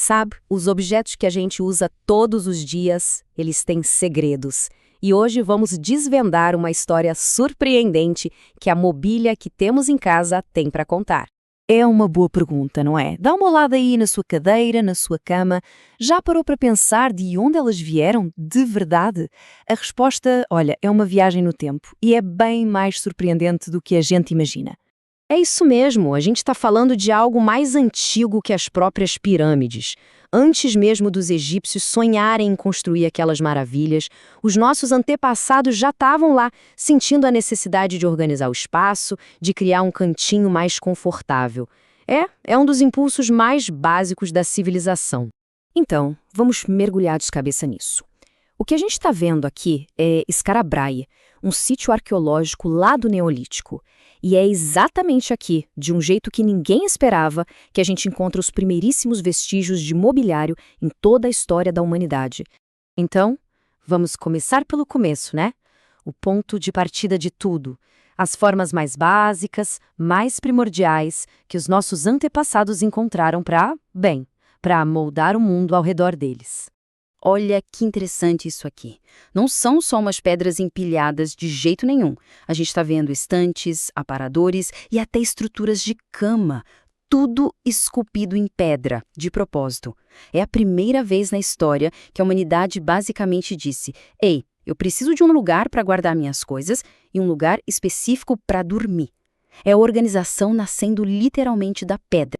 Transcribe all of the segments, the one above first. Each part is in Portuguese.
Sabe, os objetos que a gente usa todos os dias, eles têm segredos. E hoje vamos desvendar uma história surpreendente que a mobília que temos em casa tem para contar. É uma boa pergunta, não é? Dá uma olhada aí na sua cadeira, na sua cama. Já parou para pensar de onde elas vieram de verdade? A resposta, olha, é uma viagem no tempo e é bem mais surpreendente do que a gente imagina. É isso mesmo, a gente está falando de algo mais antigo que as próprias pirâmides. Antes mesmo dos egípcios sonharem em construir aquelas maravilhas, os nossos antepassados já estavam lá, sentindo a necessidade de organizar o espaço, de criar um cantinho mais confortável. É um dos impulsos mais básicos da civilização. Então, vamos mergulhar de cabeça nisso. O que a gente está vendo aqui é Skarabrae, um sítio arqueológico lá do Neolítico. E é exatamente aqui, de um jeito que ninguém esperava, que a gente encontra os primeiríssimos vestígios de mobiliário em toda a história da humanidade. Então, vamos começar pelo começo, né? O ponto de partida de tudo. As formas mais básicas, mais primordiais, que os nossos antepassados encontraram para moldar o mundo ao redor deles. Olha que interessante isso aqui. Não são só umas pedras empilhadas de jeito nenhum. A gente está vendo estantes, aparadores e até estruturas de cama. Tudo esculpido em pedra, de propósito. É a primeira vez na história que a humanidade basicamente disse: "Ei, eu preciso de um lugar para guardar minhas coisas e um lugar específico para dormir." É a organização nascendo literalmente da pedra.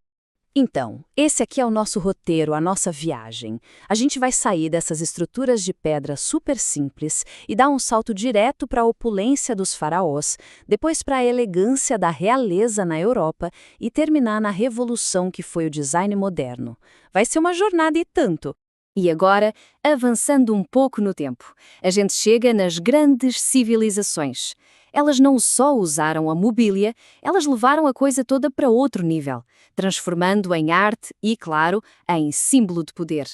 Então, esse aqui é o nosso roteiro, a nossa viagem. A gente vai sair dessas estruturas de pedra super simples e dar um salto direto para a opulência dos faraós, depois para a elegância da realeza na Europa e terminar na revolução que foi o design moderno. Vai ser uma jornada e tanto. E agora, avançando um pouco no tempo, a gente chega nas grandes civilizações. Elas não só usaram a mobília, elas levaram a coisa toda para outro nível, transformando em arte e, claro, em símbolo de poder.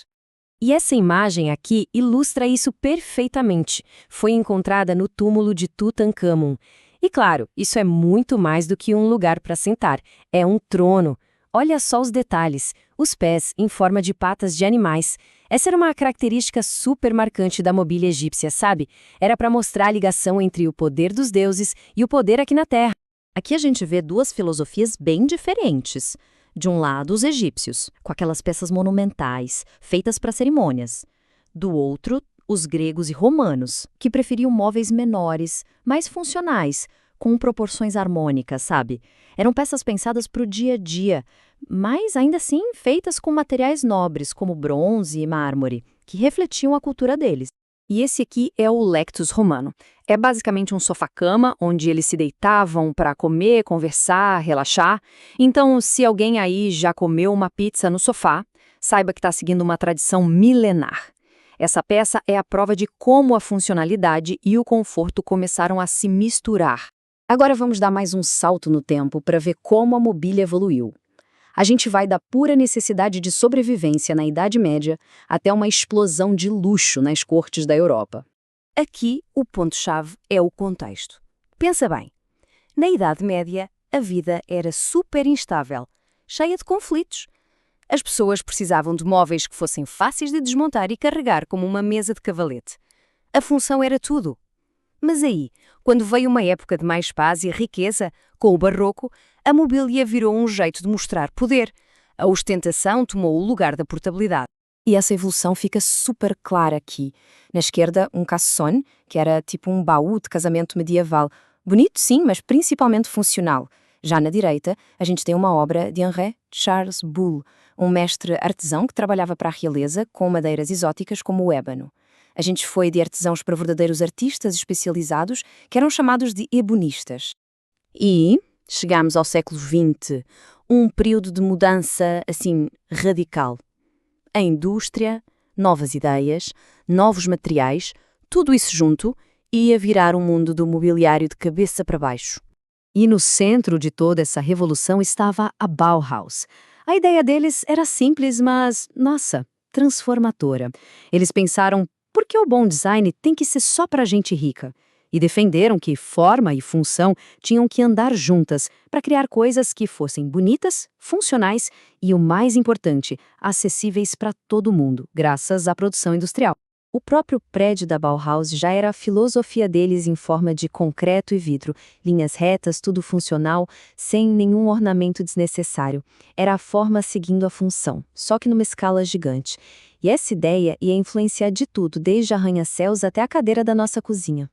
E essa imagem aqui ilustra isso perfeitamente. Foi encontrada no túmulo de Tutankhamun. E, claro, isso é muito mais do que um lugar para sentar. É um trono. Olha só os detalhes. Os pés em forma de patas de animais. Essa era uma característica super marcante da mobília egípcia, sabe? Era para mostrar a ligação entre o poder dos deuses e o poder aqui na Terra. Aqui a gente vê duas filosofias bem diferentes. De um lado, os egípcios, com aquelas peças monumentais, feitas para cerimônias. Do outro, os gregos e romanos, que preferiam móveis menores, mais funcionais, com proporções harmônicas, sabe? Eram peças pensadas para o dia a dia, mas ainda assim feitas com materiais nobres, como bronze e mármore, que refletiam a cultura deles. E esse aqui é o Lectus Romano. É basicamente um sofá-cama, onde eles se deitavam para comer, conversar, relaxar. Então, se alguém aí já comeu uma pizza no sofá, saiba que está seguindo uma tradição milenar. Essa peça é a prova de como a funcionalidade e o conforto começaram a se misturar. Agora vamos dar mais um salto no tempo para ver como a mobília evoluiu. A gente vai da pura necessidade de sobrevivência na Idade Média até uma explosão de luxo nas cortes da Europa. Aqui, o ponto-chave é o contexto. Pensa bem, na Idade Média, a vida era super instável, cheia de conflitos. As pessoas precisavam de móveis que fossem fáceis de desmontar e carregar como uma mesa de cavalete. A função era tudo. Mas aí, quando veio uma época de mais paz e riqueza, com o Barroco, a mobília virou um jeito de mostrar poder. A ostentação tomou o lugar da portabilidade. E essa evolução fica super clara aqui. Na esquerda, um cassone, que era tipo um baú de casamento medieval. Bonito, sim, mas principalmente funcional. Já na direita, a gente tem uma obra de Henri Charles Boulle, um mestre artesão que trabalhava para a realeza com madeiras exóticas como o ébano. A gente foi de artesãos para verdadeiros artistas especializados, que eram chamados de ebonistas. E chegamos ao século XX, um período de mudança, assim, radical. A indústria, novas ideias, novos materiais, tudo isso junto, ia virar o mundo do mobiliário de cabeça para baixo. E no centro de toda essa revolução estava a Bauhaus. A ideia deles era simples, mas, nossa, transformadora. Eles pensaram: por que o bom design tem que ser só para gente rica? E defenderam que forma e função tinham que andar juntas para criar coisas que fossem bonitas, funcionais e, o mais importante, acessíveis para todo mundo, graças à produção industrial. O próprio prédio da Bauhaus já era a filosofia deles em forma de concreto e vidro, linhas retas, tudo funcional, sem nenhum ornamento desnecessário. Era a forma seguindo a função, só que numa escala gigante. E essa ideia ia influenciar de tudo, desde arranha-céus até a cadeira da nossa cozinha.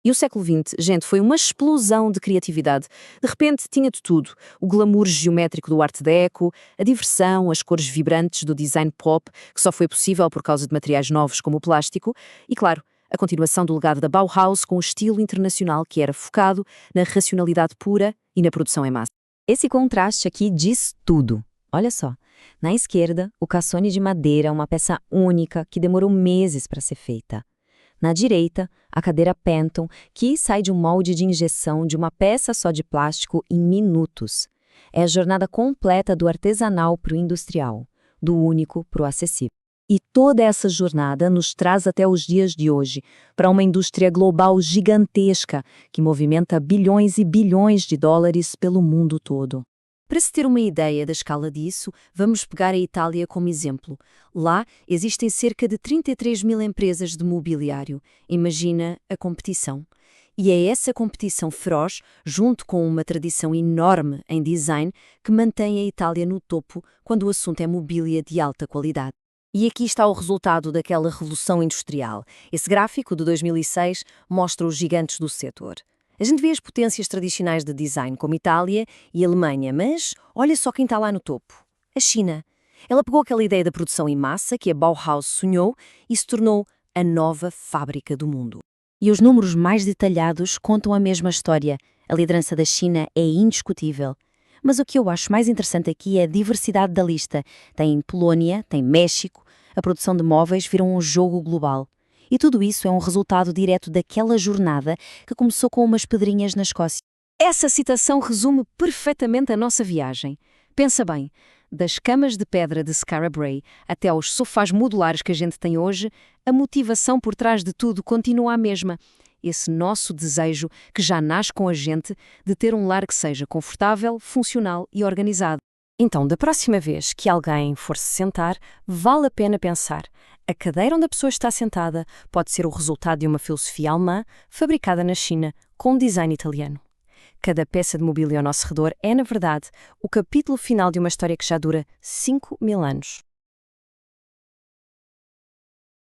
E o século XX, gente, foi uma explosão de criatividade. De repente tinha de tudo. O glamour geométrico do Art Deco, a diversão, as cores vibrantes do design pop, que só foi possível por causa de materiais novos como o plástico, e claro, a continuação do legado da Bauhaus com o estilo internacional que era focado na racionalidade pura e na produção em massa. Esse contraste aqui diz tudo. Olha só, na esquerda, o cassone de madeira, uma peça única que demorou meses para ser feita. Na direita, a cadeira Penton, que sai de um molde de injeção de uma peça só de plástico em minutos. É a jornada completa do artesanal para o industrial, do único para o acessível. E toda essa jornada nos traz até os dias de hoje, para uma indústria global gigantesca que movimenta bilhões e bilhões de dólares pelo mundo todo. Para se ter uma ideia da escala disso, vamos pegar a Itália como exemplo. Lá existem cerca de 33 mil empresas de mobiliário. Imagina a competição. E é essa competição feroz, junto com uma tradição enorme em design, que mantém a Itália no topo quando o assunto é mobília de alta qualidade. E aqui está o resultado daquela revolução industrial. Esse gráfico de 2006 mostra os gigantes do setor. A gente vê as potências tradicionais de design como Itália e Alemanha, mas olha só quem está lá no topo. A China. Ela pegou aquela ideia da produção em massa que a Bauhaus sonhou e se tornou a nova fábrica do mundo. E os números mais detalhados contam a mesma história. A liderança da China é indiscutível. Mas o que eu acho mais interessante aqui é a diversidade da lista. Tem Polónia, tem México, a produção de móveis virou um jogo global. E tudo isso é um resultado direto daquela jornada que começou com umas pedrinhas na Escócia. Essa citação resume perfeitamente a nossa viagem. Pensa bem, das camas de pedra de Skara Brae até aos sofás modulares que a gente tem hoje, a motivação por trás de tudo continua a mesma. Esse nosso desejo, que já nasce com a gente, de ter um lar que seja confortável, funcional e organizado. Então, da próxima vez que alguém for se sentar, vale a pena pensar. A cadeira onde a pessoa está sentada pode ser o resultado de uma filosofia alemã fabricada na China com design italiano. Cada peça de mobília ao nosso redor é, na verdade, o capítulo final de uma história que já dura 5.000 anos.